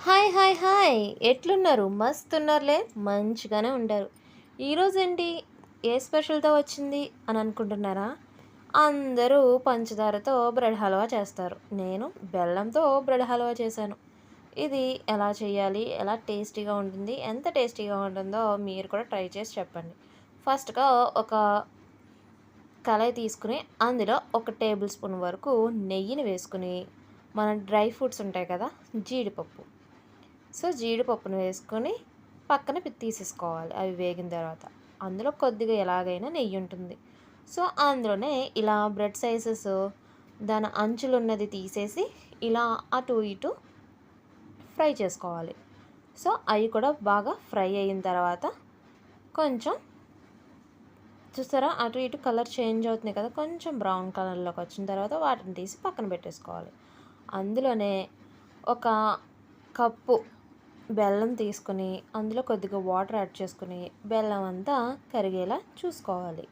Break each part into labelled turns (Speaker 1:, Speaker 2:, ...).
Speaker 1: Hi hi hi ఎట్లున్నారు? మస్తున్నారులే, మంచిగానే ఉంటారు. ఈరోజేంటి ఏ స్పెషల్తో వచ్చింది అని అనుకుంటున్నారా? అందరూ పంచదారతో బ్రెడ్ హల్వా చేస్తారు. నేను బెల్లంతో బ్రెడ్ హల్వా చేశాను. ఇది ఎలా చేయాలి, ఎలా టేస్టీగా ఉంటుంది, ఎంత టేస్టీగా ఉంటుందో మీరు కూడా ట్రై చేసి చెప్పండి. ఫస్ట్గా ఒక కళాయి తీసుకుని అందులో 1 టేబుల్ స్పూన్ వరకు నెయ్యిని వేసుకుని, మన డ్రై ఫ్రూట్స్ ఉంటాయి కదా, జీడిపప్పు. జీడిపప్పును వేసుకొని పక్కన తీసేసుకోవాలి. అవి వేగిన తర్వాత అందులో కొద్దిగా ఎలాగైనా నెయ్యి ఉంటుంది. అందులోనే ఇలా బ్రెడ్ సైజెస్ దాని అంచులు ఉన్నది తీసేసి ఇలా అటు ఇటు ఫ్రై చేసుకోవాలి. అవి కూడా బాగా ఫ్రై అయిన తర్వాత కొంచెం చూస్తారా, అటు ఇటు కలర్ చేంజ్ అవుతుంది కదా, కొంచెం బ్రౌన్ కలర్లోకి వచ్చిన తర్వాత వాటిని తీసి పక్కన పెట్టేసుకోవాలి. అందులోనే ఒక కప్పు బెల్లం తీసుకుని అందులో కొద్దిగా వాటర్ యాడ్ చేసుకుని బెల్లం అంతా కరిగేలా చూసుకోవాలి.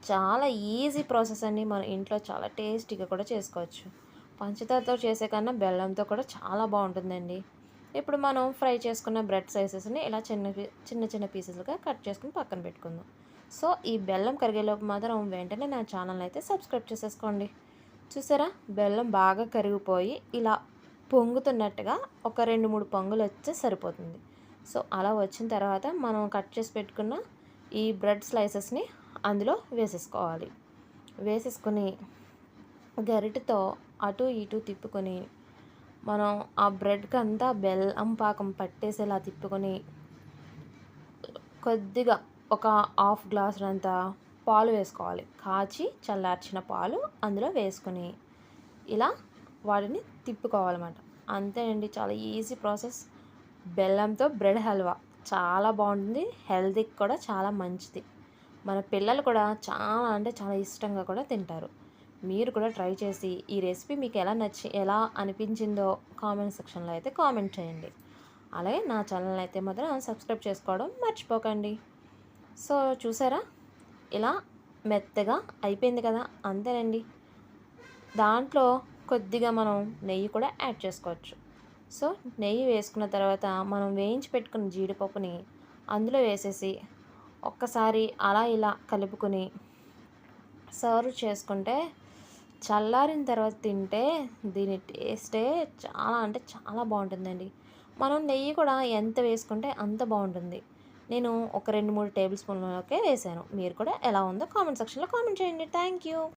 Speaker 1: చాలా ఈజీ ప్రాసెస్ అండి. మన ఇంట్లో చాలా టేస్టీగా కూడా చేసుకోవచ్చు. పంచదారతో చేసే కన్నా బెల్లంతో కూడా చాలా బాగుంటుందండి. ఇప్పుడు మనం ఫ్రై చేసుకున్న బ్రెడ్ సైజెస్ని ఇలా చిన్న చిన్న పీసెస్గా కట్ చేసుకుని పక్కన పెట్టుకుందాం. ఈ బెల్లం కరిగేలోపు మాత్రం వెంటనే నా ఛానల్ అయితే సబ్స్క్రైబ్ చేసేసుకోండి. చూసారా, బెల్లం బాగా కరిగిపోయి ఇలా పొంగుతున్నట్టుగా ఒక 2-3 పొంగులు వస్తే సరిపోతుంది. అలా వచ్చిన తర్వాత మనం కట్ చేసి పెట్టుకున్న ఈ బ్రెడ్ స్లైసెస్ని అందులో వేసేసుకోవాలి. వేసేసుకొని గరిటెతో అటు ఇటు తిప్పుకొని మనం ఆ బ్రెడ్కి అంతా బెల్లం పాకం పట్టేసేలా తిప్పుకొని కొద్దిగా ఒక హాఫ్ గ్లాసులంత పాలు వేసుకోవాలి. కాచి చల్లార్చిన పాలు అందులో వేసుకొని ఇలా వాటిని తిప్పుకోవాలన్నమాట. అంతేనండి, చాలా ఈజీ ప్రాసెస్. బెల్లంతో బ్రెడ్ హల్వా చాలా బాగుంటుంది. హెల్తీకి కూడా చాలా మంచిది. మన పిల్లలు కూడా చాలా అంటే చాలా ఇష్టంగా కూడా తింటారు. మీరు కూడా ట్రై చేసి ఈ రెసిపీ మీకు ఎలా అనిపించిందో కామెంట్ సెక్షన్లో అయితే కామెంట్ చేయండి. అలాగే నా ఛానల్ అయితే మాత్రం సబ్స్క్రైబ్ చేసుకోవడం మర్చిపోకండి. చూసారా, ఇలా మెత్తగా అయిపోయింది కదా, అంతేనండి. దాంట్లో కొద్దిగా మనం నెయ్యి కూడా యాడ్ చేసుకోవచ్చు. నెయ్యి వేసుకున్న తర్వాత మనం వేయించి పెట్టుకున్న జీడిపప్పుని అందులో వేసేసి ఒక్కసారి అలా ఇలా కలుపుకొని సర్వ్ చేసుకుంటే, చల్లారిన తర్వాత తింటే దీని టేస్టే చాలా అంటే చాలా బాగుంటుందండి. మనం నెయ్యి కూడా ఎంత వేసుకుంటే అంత బాగుంటుంది. నేను ఒక 2-3 టేబుల్ స్పూన్లకే వేసాను. మీరు కూడా ఎలా ఉందో కామెంట్ సెక్షన్లో కామెంట్ చేయండి. Thank you.